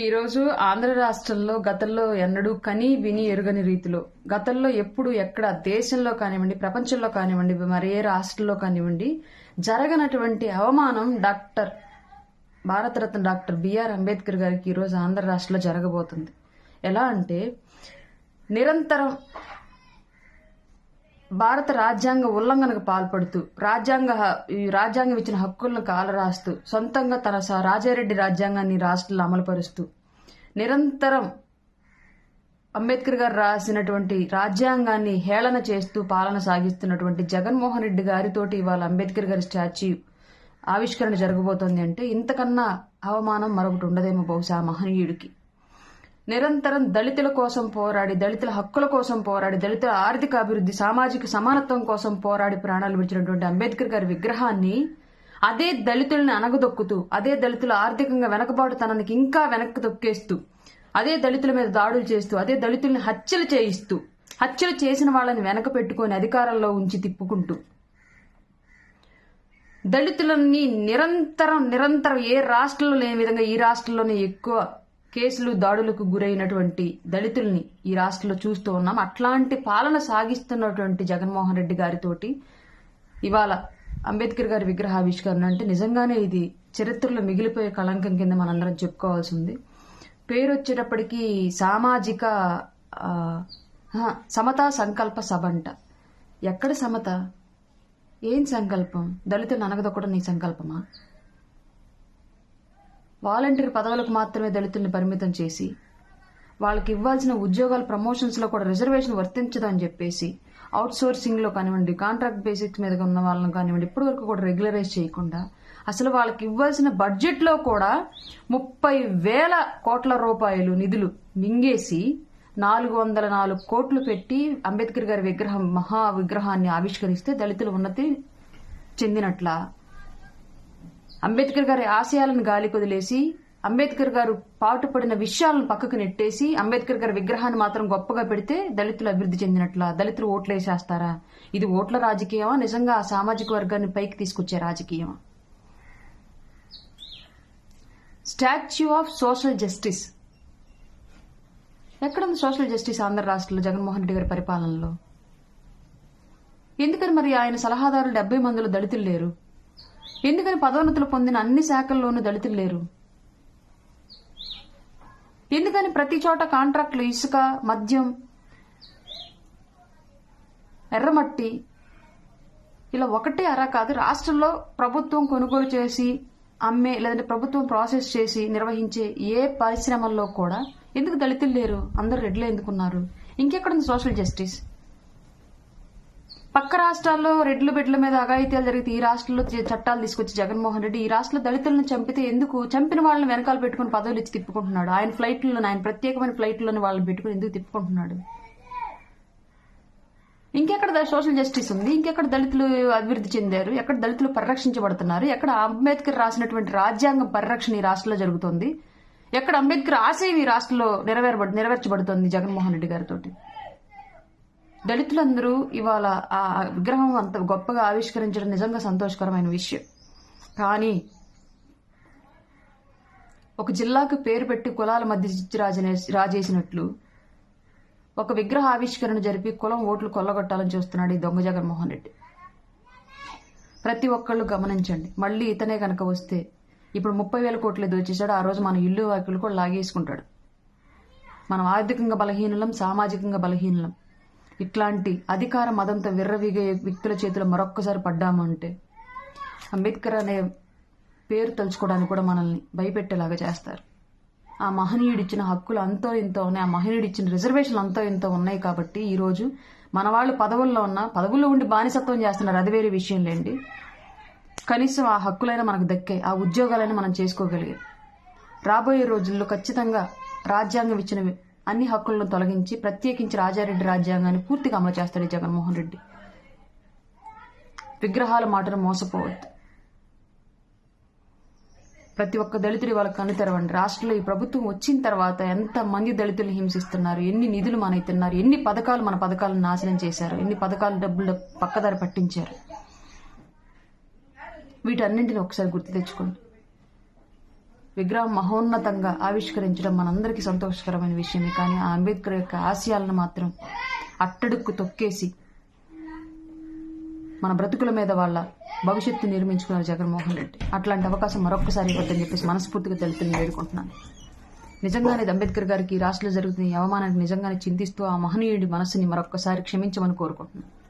ఈరోజు ఆంధ్ర రాష్ట్రంలో గతంలో ఎన్నడూ కని విని ఎరుగని రీతిలో గతంలో ఎప్పుడు ఎక్కడ దేశంలో కానివ్వండి ప్రపంచంలో కానివ్వండి మరి ఏ రాష్ట్రంలో కానివ్వండి జరగనటువంటి అవమానం భారతరత్న డాక్టర్ బిఆర్ అంబేద్కర్ గారికి ఈరోజు ఆంధ్ర రాష్ట్రంలో జరగబోతుంది. ఎలా అంటే నిరంతరం భారత రాజ్యాంగ ఉల్లంఘనకు పాల్పడుతూ రాజ్యాంగం ఇచ్చిన హక్కులను కాలరాస్తూ సొంతంగా తన రాజారెడ్డి రాజ్యాంగాన్ని రాష్ట్రంలో అమలుపరుస్తూ నిరంతరం అంబేద్కర్ గారు రాసినటువంటి రాజ్యాంగాన్ని హేళన చేస్తూ పాలన సాగిస్తున్నటువంటి జగన్మోహన్ రెడ్డి గారితోటి ఇవాళ అంబేద్కర్ గారి స్టాచ్యూ ఆవిష్కరణ జరగబోతోంది అంటే ఇంతకన్నా అవమానం మరొకటి ఉండదేమో బహుశా మహనీయుడికి. నిరంతరం దళితుల కోసం పోరాడి, దళితుల హక్కుల కోసం పోరాడి, దళితుల ఆర్థిక అభివృద్ధి, సామాజిక సమానత్వం కోసం పోరాడి ప్రాణాలు విడిచినటువంటి అంబేద్కర్ గారి విగ్రహాన్ని అదే దళితుల్ని అనగదొక్కుతూ, అదే దళితుల ఆర్థికంగా వెనకబాటుతనానికి ఇంకా వెనక్కి తొక్కేస్తూ, అదే దళితుల మీద దాడులు చేస్తూ, అదే దళితుల్ని హత్యలు చేయిస్తూ, హత్యలు చేసిన వాళ్ళని వెనక పెట్టుకొని అధికారంలో ఉంచి తిప్పుకుంటూ, దళితులని నిరంతరం ఏ రాష్ట్రంలో లేని విధంగా ఈ రాష్ట్రంలోనే ఎక్కువ కేసులు దాడులకు గురైనటువంటి దళితుల్ని ఈ రాష్ట్రంలో చూస్తూ ఉన్నాం. అట్లాంటి పాలన సాగిస్తున్నటువంటి జగన్మోహన్ రెడ్డి గారితోటి ఇవాళ అంబేద్కర్ గారి విగ్రహావిష్కరణ అంటే నిజంగానే ఇది చరిత్రలో మిగిలిపోయే కళంకం కింద మనందరం చెప్పుకోవాల్సి ఉంది. పేరు వచ్చేటప్పటికి సామాజిక సమతా సంకల్ప సభ అంట. ఎక్కడ సమత? ఏం సంకల్పం? దళితులను అనగదొక్కడం నీ సంకల్పమా? వాలంటీర్ పదవులకు మాత్రమే దళితుల్ని పరిమితం చేసి వాళ్ళకి ఇవ్వాల్సిన ఉద్యోగాల ప్రమోషన్స్లో కూడా రిజర్వేషన్ వర్తించదని చెప్పేసి అవుట్ సోర్సింగ్లో కానివ్వండి, కాంట్రాక్ట్ బేసిక్స్ మీద ఉన్న వాళ్ళని కానివ్వండి, ఇప్పటి వరకు కూడా రెగ్యులరైజ్ చేయకుండా అసలు వాళ్ళకి ఇవ్వాల్సిన బడ్జెట్లో కూడా 30,000 కోట్ల రూపాయలు నిధులు మింగేసి 404 కోట్లు పెట్టి అంబేద్కర్ గారి మహా విగ్రహాన్ని ఆవిష్కరిస్తే దళితుల ఉన్నతి చెందినట్ల. అంబేద్కర్ గారి ఆశయాలను గాలి కొదిలేసి అంబేద్కర్ గారు పాటుపడిన విషయాలను పక్కకు నెట్టేసి అంబేద్కర్ గారి విగ్రహాన్ని మాత్రం గొప్పగా పెడితే దళితులు అభివృద్ధి చెందినట్ల. దళితులు ఓట్లు వేసేస్తారా? ఇది ఓట్ల రాజకీయమా? నిజంగా ఆ సామాజిక వర్గాన్ని పైకి తీసుకొచ్చే రాజకీయమా? స్టాచ్యూ ఆఫ్ సోషల్ జస్టిస్ ఎక్కడుంది? సోషల్ జస్టిస్ ఆంధ్ర రాష్ట్రంలో జగన్మోహన్ రెడ్డి గారి పరిపాలనలో ఎందుకని మరి ఆయన సలహాదారులు 70 మందిలో దళితులు లేరు? ఎందుకని పదోన్నతులు పొందిన అన్ని శాఖల్లోనూ దళితులు లేరు? ఎందుకని ప్రతి చోట కాంట్రాక్టులు ఇసుక, మద్యం, ఎర్రమట్టి ఇలా ఒకటే అరా కాదు రాష్ట్రంలో ప్రభుత్వం కొనుగోలు చేసి అమ్మే లేదంటే ప్రభుత్వం ప్రాసెస్ చేసి నిర్వహించే ఏ పరిశ్రమల్లో కూడా ఎందుకు దళితులు లేరు? అందరూ రెడ్లే ఎందుకున్నారు? ఇంకెక్కడుంది సోషల్ జస్టిస్? పక్క రాష్ట్రాల్లో రెడ్లు బిడ్డల మీద అఘాయిత్యాలు జరిగితే ఈ రాష్ట్రంలో చట్టాలు తీసుకొచ్చి జగన్మోహన్ రెడ్డి ఈ రాష్ట్రంలో దళితులను చంపితే ఎందుకు చంపిన వాళ్ళని వెనకాల పెట్టుకుని పదవులు ఇచ్చి తిప్పుకుంటున్నాడు? ఆయన ప్రత్యేకమైన ఫ్లైట్లోని వాళ్ళని పెట్టుకుని ఎందుకు తిప్పుకుంటున్నాడు? ఇంకెక్కడ సోషల్ జస్టిస్ ఉంది? ఇంకెక్కడ దళితులు అభివృద్ధి చెందారు? ఎక్కడ దళితులు పరిరక్షించబడుతున్నారు? ఎక్కడ అంబేద్కర్ రాసినటువంటి రాజ్యాంగం పరిరక్షణ ఈ రాష్ట్రంలో జరుగుతోంది? ఎక్కడ అంబేద్కర్ ఆశయం ఈ రాష్ట్రంలో నెరవేర్చబడుతోంది జగన్మోహన్ రెడ్డి గారితో? దళితులందరూ ఇవాళ ఆ విగ్రహం అంత గొప్పగా ఆవిష్కరించడం నిజంగా సంతోషకరమైన విషయం. కానీ ఒక జిల్లాకు పేరు పెట్టి కులాల మధ్య రాజేసినట్లు ఒక విగ్రహ ఆవిష్కరణ జరిపి కులం ఓట్లు కొల్లగొట్టాలని చూస్తున్నాడు ఈ దొంగ జగన్మోహన్ రెడ్డి. ప్రతి ఒక్కళ్ళు గమనించండి. మళ్ళీ ఇతనే కనుక వస్తే ఇప్పుడు 30,000 కోట్లు దోచేశాడు. ఆ రోజు మన ఇల్లు వాకిలు కూడా లాగేసుకుంటాడు. మనం ఆర్థికంగా బలహీనులం, సామాజికంగా బలహీనులం. ఇట్లాంటి అధికార మదంతో విర్రవీగే వ్యక్తుల చేతిలో మరొక్కసారి పడ్డాము అంటే అంబేద్కర్ అనే పేరు తలుచుకోవడానికి కూడా మనల్ని భయపెట్టేలాగా చేస్తారు. ఆ మహనీయుడిచ్చిన హక్కులు అంతో ఇంతో ఉన్నాయి. ఆ మహనీయుడిచ్చిన రిజర్వేషన్లు అంతో ఇంతో ఉన్నాయి. కాబట్టి ఈరోజు మన వాళ్ళు పదవుల్లో ఉండి బానిసత్వం చేస్తున్నారు. అది వేరే విషయం లేండి. కనీసం ఆ హక్కులైనా మనకు దక్కాయి, ఆ ఉద్యోగాలైనా మనం చేసుకోగలిగాం. రాబోయే రోజుల్లో ఖచ్చితంగా రాజ్యాంగం ఇచ్చినవి అన్ని హక్కులను తొలగించి ప్రత్యేకించి రాజారెడ్డి రాజ్యాంగాన్ని పూర్తిగా అమలు చేస్తాడు జగన్మోహన్ రెడ్డి. విగ్రహాల మాటను మోసపోవద్దు. ప్రతి ఒక్క దళితుడి వాళ్ళకి కన్ను తెరవండి. రాష్ట్రంలో ఈ ప్రభుత్వం వచ్చిన తర్వాత ఎంత మంది దళితులు హింసిస్తున్నారు, ఎన్ని నిధులు మనయితున్నారు, ఎన్ని పథకాలు మన పథకాలను నాశనం చేశారు, ఎన్ని పథకాలు డబ్బులు పక్కదారి పట్టించారు. వీటన్నింటిని ఒకసారి గుర్తు తెచ్చుకోండి. విగ్రహం మహోన్నతంగా ఆవిష్కరించడం మనందరికీ సంతోషకరమైన విషయమే. కానీ ఆ అంబేద్కర్ యొక్క ఆశయాలను మాత్రం అట్టడుక్కు తొక్కేసి మన బ్రతుకుల మీద వాళ్ళ భవిష్యత్తు నిర్మించుకున్నారు జగన్మోహన్ రెడ్డి. అట్లాంటి అవకాశం మరొక్కసారి ఇవ్వద్దని చెప్పేసి మనస్ఫూర్తిగా తెలుపుని వేడుకుంటున్నాను. నిజంగానే అంబేద్కర్ గారికి ఈ రాష్ట్రంలో జరుగుతున్న ఈ అవమానానికి నిజంగానే చింతిస్తూ ఆ మహనీయుడి మనస్సుని మరొక్కసారి క్షమించమని కోరుకుంటున్నాను.